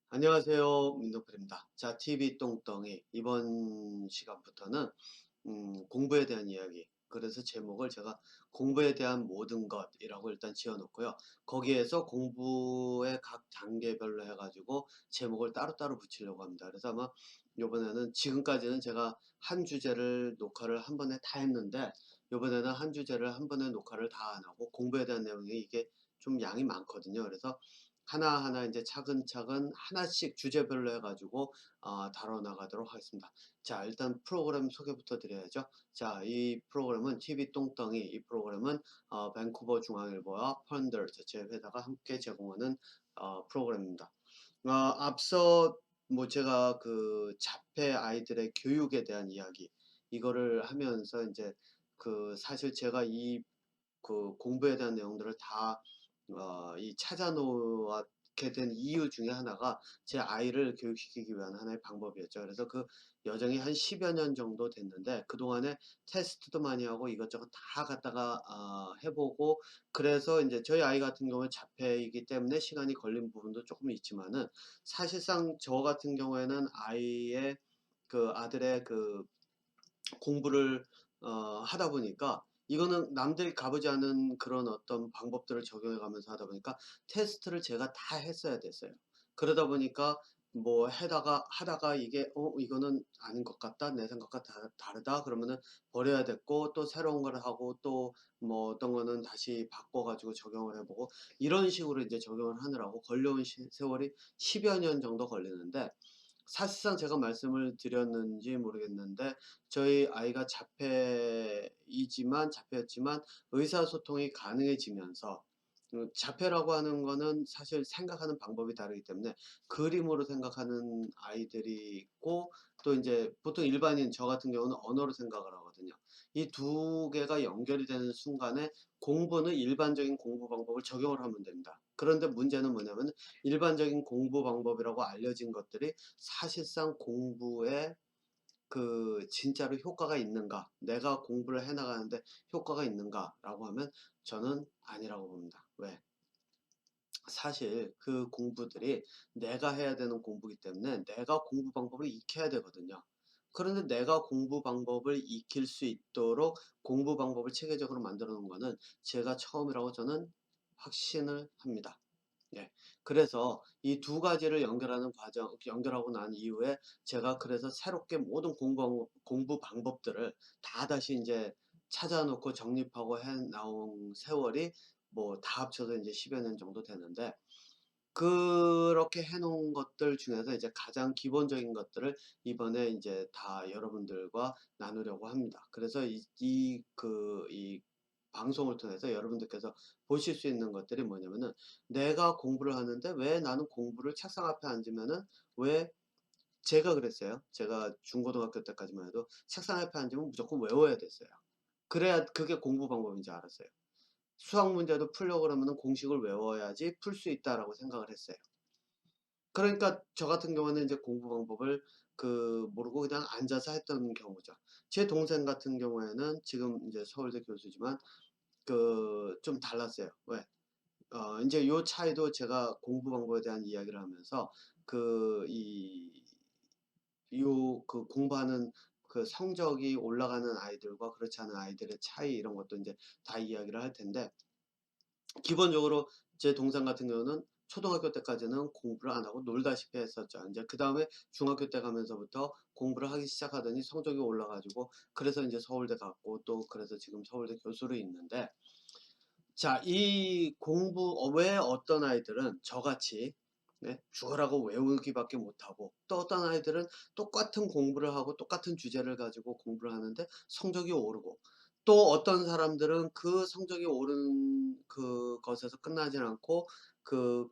안녕하세요. 민노플입니다. 자, TV 똥덩이. 이번 시간부터는 공부에 대한 이야기. 그래서 제목을 제가 공부에 대한 모든 것이라고 일단 지어 놓고요. 거기에서 공부의 각 단계별로 해가지고 제목을 따로따로 붙이려고 합니다. 그래서 아마 요번에는 지금까지는 제가 한 주제를 녹화를 한 번에 다 했는데, 요번에는 한 주제를 한 번에 녹화를 다 안 하고 공부에 대한 내용이 이게 좀 양이 많거든요. 그래서 하나하나 이제 차근차근 하나씩 주제별로 해가지고 다뤄나가도록 하겠습니다. 자, 일단 프로그램 소개부터 드려야죠. 자, 이 프로그램은 TV 똥덩이. 이 프로그램은 밴쿠버 중앙일보와 펀더 자체 회사가 함께 제공하는 프로그램입니다. 앞서 뭐 제가 그 자폐 아이들의 교육에 대한 이야기 이거를 하면서 이제 그 사실 제가 이 그 공부에 대한 내용들을 다 이 찾아 놓게 된 이유 중에 하나가 제 아이를 교육시키기 위한 하나의 방법이었죠. 그래서 그 여정이 한 10여 년 정도 됐는데, 그동안에 테스트도 많이 하고 이것저것 다 갖다가 해보고, 그래서 이제 저희 아이 같은 경우는 자폐이기 때문에 시간이 걸린 부분도 조금 있지만은, 사실상 저 같은 경우에는 아이의 그 아들의 그 공부를 하다 보니까, 이거는 남들이 가보지 않은 그런 어떤 방법들을 적용해 가면서 하다 보니까 테스트를 제가 다 했어야 됐어요. 그러다 보니까 뭐 하다가 이게 이거는 아닌 것 같다, 내 생각과 다르다 그러면은 버려야 됐고, 또 새로운 걸 하고, 또 뭐 어떤 거는 다시 바꿔 가지고 적용을 해보고, 이런 식으로 이제 적용을 하느라고 걸려온 세월이 10여 년 정도 걸리는데, 사실상 제가 말씀을 드렸는지 모르겠는데, 저희 아이가 자폐였지만 의사소통이 가능해지면서, 자폐라고 하는 거는 사실 생각하는 방법이 다르기 때문에 그림으로 생각하는 아이들이 있고, 또 이제 보통 일반인 저 같은 경우는 언어로 생각을 하거든요. 이 두 개가 연결이 되는 순간에 공부는 일반적인 공부 방법을 적용을 하면 됩니다. 그런데 문제는 뭐냐면, 일반적인 공부 방법이라고 알려진 것들이 사실상 공부에 그 진짜로 효과가 있는가, 내가 공부를 해 나가는데 효과가 있는가라고 하면 저는 아니라고 봅니다. 왜? 사실 그 공부들이 내가 해야 되는 공부이기 때문에 내가 공부 방법을 익혀야 되거든요. 그런데 내가 공부 방법을 익힐 수 있도록 공부 방법을 체계적으로 만들어 놓은 거는 제가 처음이라고 저는 확신을 합니다. 예. 그래서 이 두 가지를 연결하는 과정, 연결하고 난 이후에 제가 그래서 새롭게 모든 공부 방법들을 다 다시 이제 찾아 놓고 정립하고 해 나온 세월이 뭐 다 합쳐서 이제 10여 년 정도 되는데, 그렇게 해 놓은 것들 중에서 이제 가장 기본적인 것들을 이번에 이제 다 여러분들과 나누려고 합니다. 그래서 이 방송을 통해서 여러분들께서 보실 수 있는 것들이 뭐냐면은, 내가 공부를 하는데 왜 나는 공부를 책상 앞에 앉으면은, 왜 제가 그랬어요. 제가 중고등학교 때까지만 해도 책상 앞에 앉으면 무조건 외워야 됐어요. 그래야 그게 공부 방법인지 알았어요. 수학 문제도 풀려고 그러면은 공식을 외워야지 풀 수 있다라고 생각을 했어요. 그러니까 저 같은 경우는 이제 공부 방법을 모르고 그냥 앉아서 했던 경우죠. 제 동생 같은 경우에는 지금 이제 서울대 교수지만 좀 달랐어요. 왜? 인제 요 차이도 제가 공부 방법에 대한 이야기를 하면서 그 이 공부하는 그 성적이 올라가는 아이들과 그렇지 않은 아이들의 차이, 이런 것도 인제 다 이야기를 할 텐데, 기본적으로 제 동생 같은 경우는 초등학교 때까지는 공부를 안 하고 놀다시피 했었죠. 인제 그다음에 중학교 때 가면서부터 공부를 하기 시작하더니 성적이 올라 가지고, 그래서 인제 서울대 갔고, 또 그래서 지금 서울대 교수로 있는데, 자, 이 왜 어떤 아이들은 저같이 죽어라고 외우기밖에 못하고, 또 어떤 아이들은 똑같은 공부를 하고 똑같은 주제를 가지고 공부를 하는데 성적이 오르고, 또 어떤 사람들은 그 성적이 오른 그것에서 끝나지 않고 그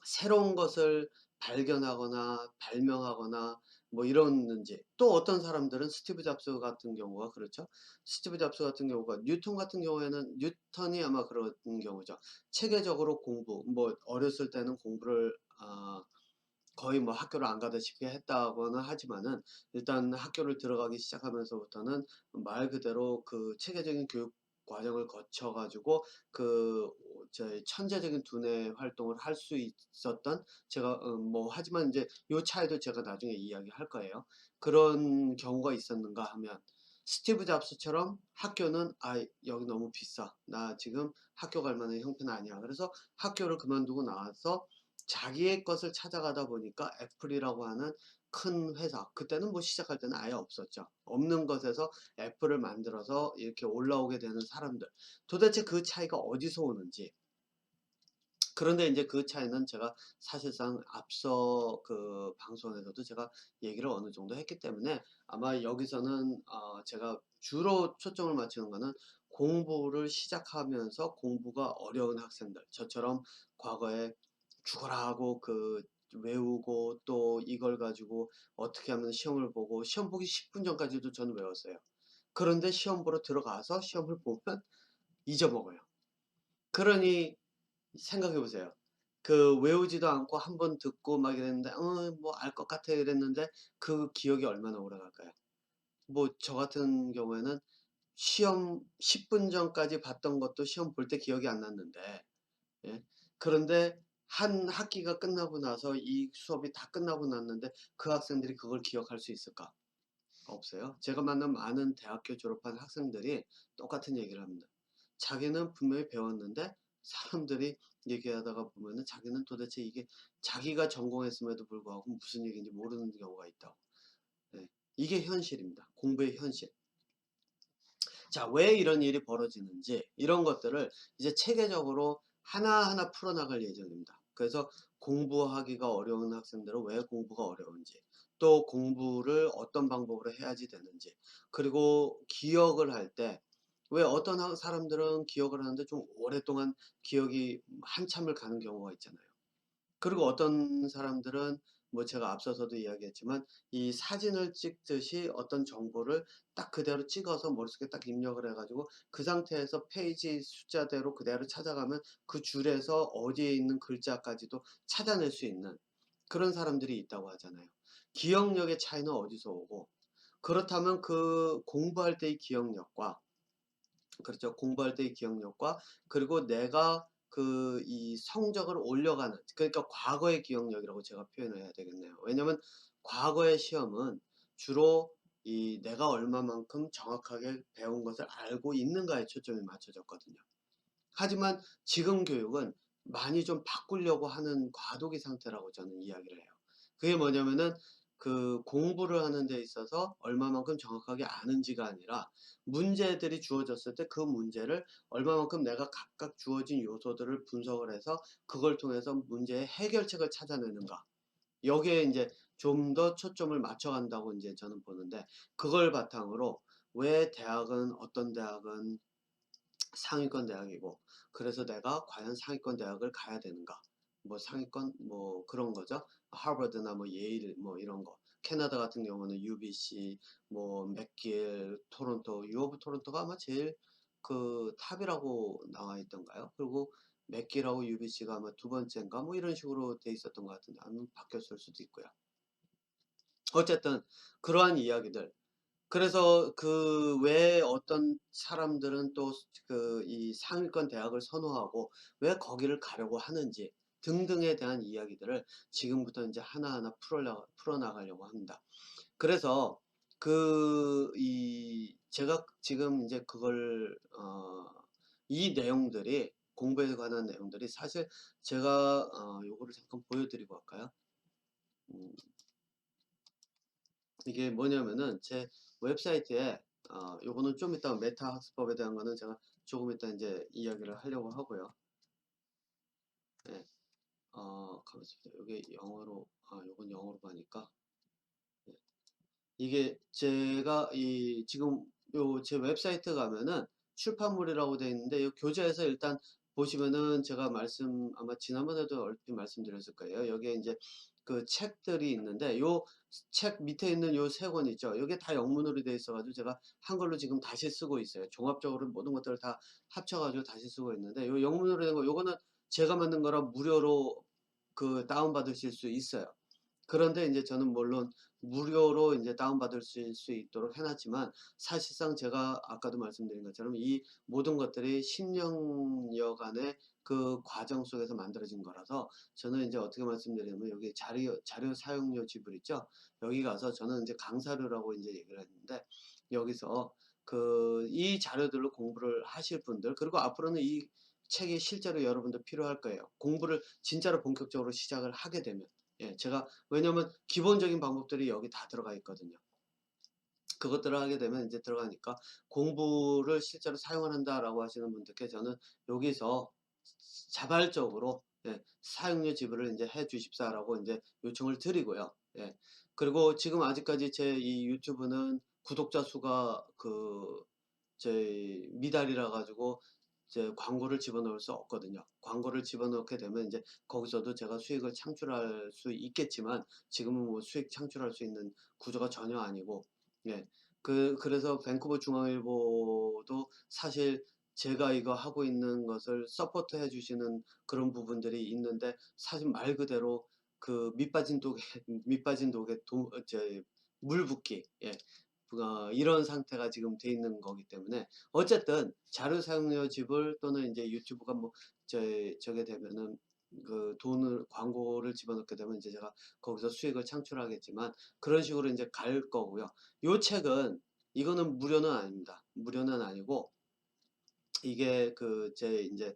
새로운 것을 발견하거나 발명하거나 뭐 이러는지, 또 어떤 사람들은 스티브 잡스 같은 경우가 그렇죠. 스티브 잡스 같은 경우가, 뉴턴 같은 경우에는 뉴턴이 아마 그런 경우죠. 체계적으로 공부, 뭐 어렸을 때는 공부를 거의 뭐 학교를 안 가다시피 했다고는 하지만은, 일단 학교를 들어가기 시작하면서부터는 말 그대로 그 체계적인 교육 과정을 거쳐 가지고 그 저의 천재적인 두뇌 활동을 할 수 있었던 제가 뭐 하지만 이제 요 차이도 제가 나중에 이야기할 거예요. 그런 경우가 있었는가 하면 스티브 잡스처럼 학교는 '아 여기 너무 비싸. 나 지금 학교 갈 만한 형편은 아니야.' 그래서 학교를 그만두고 나와서 자기의 것을 찾아가다 보니까 애플이라고 하는 큰 회사, 그때는 뭐 시작할 때는 아예 없었죠. 없는 것에서 애플을 만들어서 이렇게 올라오게 되는 사람들. 도대체 그 차이가 어디서 오는지. 그런데 인제 그 차이는 제가 사실상 앞서 그 방송에서도 제가 얘기를 어느 정도 했기 때문에 아마 여기서는 제가 주로 초점을 맞추는 거는 공부를 시작하면서 공부가 어려운 학생들, 저처럼 과거에 죽어라 하고 외우고 또 이걸 가지고 어떻게 하면 시험을 보고 시험 보기 10분 전까지도 저는 외웠어요. 그런데 시험 보러 들어가서 시험을 보면 잊어먹어요. 그러니 생각해 보세요. 외우지도 않고 한 번 듣고 막 이랬는데 뭐 알 것 같아 이랬는데 그 기억이 얼마나 오래 갈까요? 뭐 저 같은 경우에는 시험 10분 전까지 봤던 것도 시험 볼 때 기억이 안 났는데, 예. 그런데 한 학기가 끝나고 나서 이 수업이 다 끝나고 났는데 그 학생들이 그걸 기억할 수 있을까? 없어요. 제가 만난 많은 대학교 졸업한 학생들이 똑같은 얘기를 합니다. 자기는 분명히 배웠는데 사람들이 얘기하다가 보면은 자기는 도대체 이게 자기가 전공했음에도 불구하고 무슨 얘기인지 모르는 경우가 있다고. 네. 이게 현실입니다. 공부의 현실. 자, 왜 이런 일이 벌어지는지 이런 것들을 이제 체계적으로 하나하나 풀어나갈 예정입니다. 그래서 공부하기가 어려운 학생들은 왜 공부가 어려운지, 또 공부를 어떤 방법으로 해야지 되는지, 그리고 기억을 할 때 왜 어떤 사람들은 기억을 하는데 좀 오랫동안 기억이 한참을 가는 경우가 있잖아요. 그리고 어떤 사람들은 뭐 제가 앞서서도 이야기했지만 이 사진을 찍듯이 어떤 정보를 딱 그대로 찍어서 머릿속에 딱 입력을 해 가지고 그 상태에서 페이지 숫자대로 그대로 찾아가면 그 줄에서 어디에 있는 글자까지도 찾아낼 수 있는 그런 사람들이 있다고 하잖아요. 기억력의 차이는 어디서 오고, 그렇다면 그 공부할 때의 기억력과, 그렇죠. 공부할 때의 기억력과 그리고 내가 이 성적을 올려가는, 그러니까 과거의 기억력이라고 제가 표현을 해야 되겠네요. 왜냐면 과거의 시험은 주로 이 내가 얼마만큼 정확하게 배운 것을 알고 있는가에 초점이 맞춰졌거든요. 하지만 지금 교육은 많이 좀 바꾸려고 하는 과도기 상태라고 저는 이야기를 해요. 그게 뭐냐면은 공부를 하는 데 있어서 얼마만큼 정확하게 아는지가 아니라 문제들이 주어졌을 때 그 문제를 얼마만큼 내가 각각 주어진 요소들을 분석을 해서 그걸 통해서 문제의 해결책을 찾아내는가. 여기에 인제 좀 더 초점을 맞춰 간다고 인제 저는 보는데, 그걸 바탕으로 왜 어떤 대학은 상위권 대학이고 그래서 내가 과연 상위권 대학을 가야 되는가? 뭐 상위권 뭐 그런 거죠. 하버드나 뭐 예일 뭐 이런 거. 캐나다 같은 경우는 UBC, 뭐 맥길, 토론토, U 오브 토론토가 아마 제일 탑이라고 나와 있던가요? 그리고 맥길하고 UBC가 아마 두 번째인가 뭐 이런 식으로 돼 있었던 것 같은데 아니면 바뀌었을 수도 있고요. 어쨌든 그러한 이야기들, 그래서 왜 어떤 사람들은 또 이 상위권 대학을 선호하고 왜 거기를 가려고 하는지 등등에 대한 이야기들을 지금부터 이제 하나하나 풀어나가려고 합니다. 그래서 제가 지금 이제 이 내용들이, 공부에 관한 내용들이 사실 제가 요거를 잠깐 보여드리고 할까요? 음, 이게 뭐냐면은 제 웹사이트에 요거는 좀 이따 메타 학습법에 대한 거는 제가 조금 이따 인제 이야기를 하려고 하고요. 예. 가만 있어보세요. 요게 영어로, 요건 영어로 가니까, 예. 이게 제가 지금 제 웹사이트 가면은 출판물이라고 되어 있는데 요 교재에서 일단 보시면은 제가 아마 지난번에도 얼핏 말씀드렸을 거예요. 여기에 인제 책들이 있는데 요 책 밑에 있는 요 세 권 있죠. 요게 다 영문으로 되어 있어 가지고 제가 한글로 지금 다시 쓰고 있어요. 종합적으로 모든 것들을 다 합쳐 가지고 다시 쓰고 있는데 요 영문으로 된 거 요거는 제가 만든 거라 무료로 다운받으실 수 있어요. 그런데 인제 저는 물론 무료로 인제 다운받을 수 있도록 해 놨지만 사실상 제가 아까도 말씀드린 것처럼 이 모든 것들이 10 년여간의 그 과정 속에서 만들어진 거라서 저는 인제 어떻게 말씀드리냐면 여기 자료 사용료 지불 있죠? 여기 가서 저는 인제 강사료라고 인제 얘기를 했는데 여기서 이 자료들로 공부를 하실 분들 그리고 앞으로는 이 책이 실제로 여러분들 필요할 거예요. 공부를 진짜로 본격적으로 시작을 하게 되면. 예 제가 왜냐면 기본적인 방법들이 여기 다 들어가 있거든요. 그것들을 하게 되면 인제 들어가니까 "공부를 실제로 사용을 한다."라고 하시는 분들께 저는 여기서 자발적으로 "사용료 지불을 인제 해 주십사."라고 인제 요청을 드리고요. 예. 그리고 지금 아직까지 제 이 유튜브는 구독자 수가 미달이라 가지고 이제 광고를 집어넣을 수 없거든요. 광고를 집어넣게 되면 인제 거기서도 제가 수익을 창출할 수 있겠지만 지금은 뭐 수익 창출할 수 있는 구조가 전혀 아니고 예. 그래서 밴쿠버 중앙일보도 사실 제가 이거 하고 있는 것을 서포트해 주시는 그런 부분들이 있는데 사실 말 그대로 밑 빠진 독에 밑 빠진 독에 물 붓기 예. 이런 상태가 지금 돼 있는 거기 때문에 어쨌든 자료 사용료 지불 또는 인제 유튜브가 뭐 저게 되면은 돈을 광고를 집어넣게 되면 이제 제가 거기서 수익을 창출하겠지만 그런 식으로 인제 갈 거고요. 요 책은 이거는 무료는 아닙니다. 무료는 아니고 이게 제 인제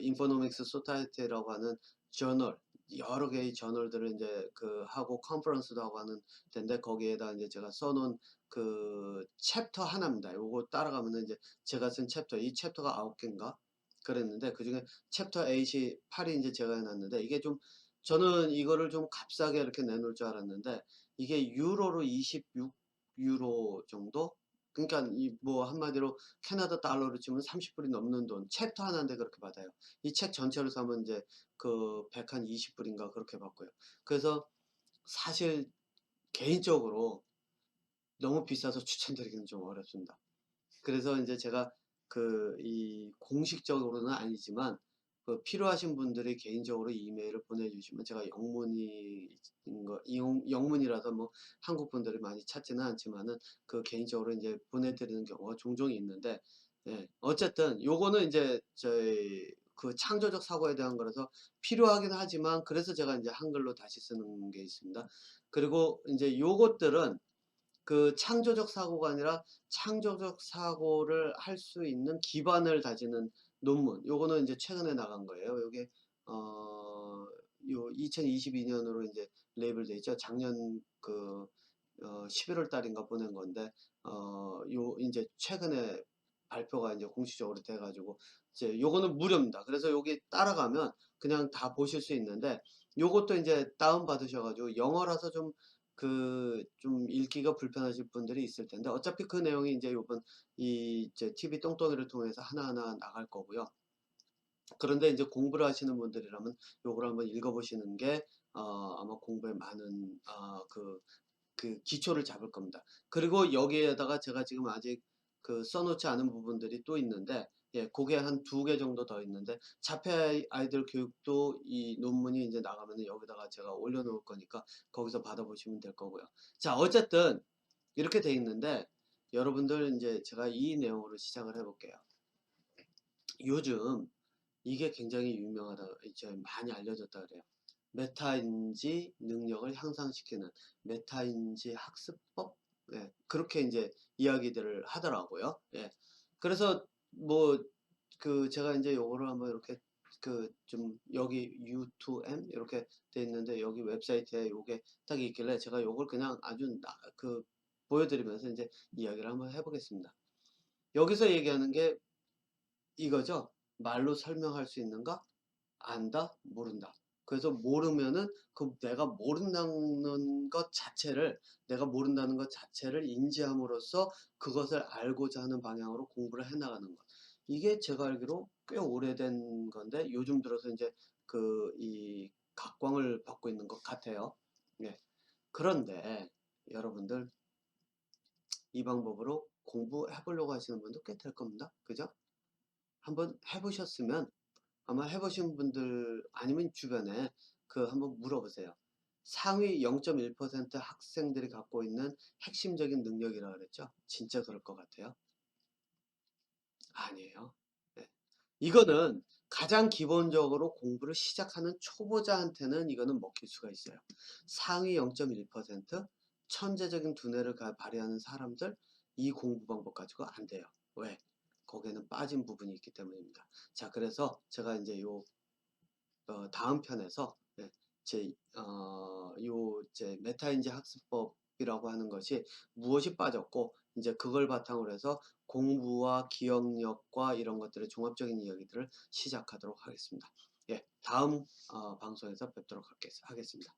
인포노믹스 소사이어티라고 하는 저널 여러 개의 저널들을 인제 하고 컨퍼런스도 하고 하는 데인데 거기에다 인제 제가 써 놓은 챕터 하나입니다. 요거 따라가면은 이제 제가 쓴 챕터 이 챕터가 9 개인가 그랬는데 그중에 챕터 8이 인제 제가 해 놨는데 이게 좀 저는 이거를 좀 값싸게 이렇게 내놓을 줄 알았는데 이게 유로로 26 유로 정도? 그러니까 이 뭐 한마디로 캐나다 달러로 치면 30 불이 넘는 돈 챕터 하나인데 그렇게 받아요. 이 책 전체를 사면 인제 120 불인가 그렇게 받고요. 그래서 사실 개인적으로 너무 비싸서 추천드리기는 좀 어렵습니다. 그래서 인제 제가 이 공식적으로는 아니지만 필요하신 분들이 개인적으로 이메일을 보내주시면 제가 영문이라서 뭐 한국 분들이 많이 찾지는 않지만은 개인적으로 인제 보내드리는 경우가 종종 있는데 예 어쨌든 요거는 인제 저희 창조적 사고에 대한 거라서 필요하긴 하지만 그래서 제가 인제 한글로 다시 쓰는 게 있습니다. 그리고 인제 요것들은 창조적 사고가 아니라 창조적 사고를 할 수 있는 기반을 다지는 논문 요거는 인제 최근에 나간 거예요. 요게 어 요 2022 년으로 인제 레이블돼 있죠. 작년 11월 달인가 보낸 건데 요 인제 최근에 발표가 인제 공식적으로 돼 가지고 이제 요거는 무료입니다. 그래서 여기 따라가면 그냥 다 보실 수 있는데 요것도 인제 다운 받으셔 가지고 영어라서 좀 읽기가 불편하실 분들이 있을 텐데 어차피 그 내용이 인제 요번 이제 TV 똥똥이를 통해서 하나하나 나갈 거고요. 그런데 인제 공부를 하시는 분들이라면 요걸 한번 읽어 보시는 게 아마 공부에 많은 기초를 잡을 겁니다. 그리고 여기에다가 제가 지금 아직 써 놓지 않은 부분들이 또 있는데 예 고게 한 2개 정도 더 있는데 자폐 아이들 교육도 이 논문이 인제 나가면은 여기다가 제가 올려 놓을 거니까 거기서 받아보시면 될 거고요. 자 어쨌든 이렇게 돼 있는데 여러분들 인제 제가 이 내용으로 시작을 해 볼게요. 요즘 이게 굉장히 유명하다 이제 많이 알려졌다 그래요. 메타인지 능력을 향상시키는 메타인지 학습법? 예. 그렇게 인제 이야기들을 하더라고요. 예. 그래서 뭐 제가 인제 요거를 한번 이렇게 좀 여기 U2M 이렇게 돼 있는데 여기 웹사이트에 요게 딱 있길래 제가 요걸 그냥 아주 보여 드리면서 인제 이야기를 한번 해 보겠습니다. 여기서 얘기하는 게 이거죠. 말로 설명할 수 있는가? 안다, 모른다. 그래서 모르면은 내가 모른다는 것 자체를 인지함으로써 그것을 알고자 하는 방향으로 공부를 해 나가는 것. 이게 제가 알기로 꽤 오래된 건데 요즘 들어서 인제 이 각광을 받고 있는 것 같아요. 네. 그런데 여러분들 이 방법으로 공부해 보려고 하시는 분도 꽤 될 겁니다. 그죠? 한번 해 보셨으면 아마 해 보신 분들 아니면 주변에 한번 물어보세요. 상위 0.1% 학생들이 갖고 있는 핵심적인 능력이라고 그랬죠. 진짜 그럴 것 같아요? 아니에요. 네. 이거는 가장 기본적으로 공부를 시작하는 초보자한테는 이거는 먹힐 수가 있어요. 상위 0.1% 천재적인 두뇌를 발휘하는 사람들, 이 공부 방법 가지고 안 돼요. 왜? 거기에는 빠진 부분이 있기 때문입니다. 자, 그래서 제가 이제 다음 편에서, 네, 제 메타인지 학습법이라고 하는 것이 무엇이 빠졌고, 이제 그걸 바탕으로 해서 공부와 기억력과 이런 것들의 종합적인 이야기들을 시작하도록 하겠습니다. 예, 다음 방송에서 뵙도록 하겠습니다.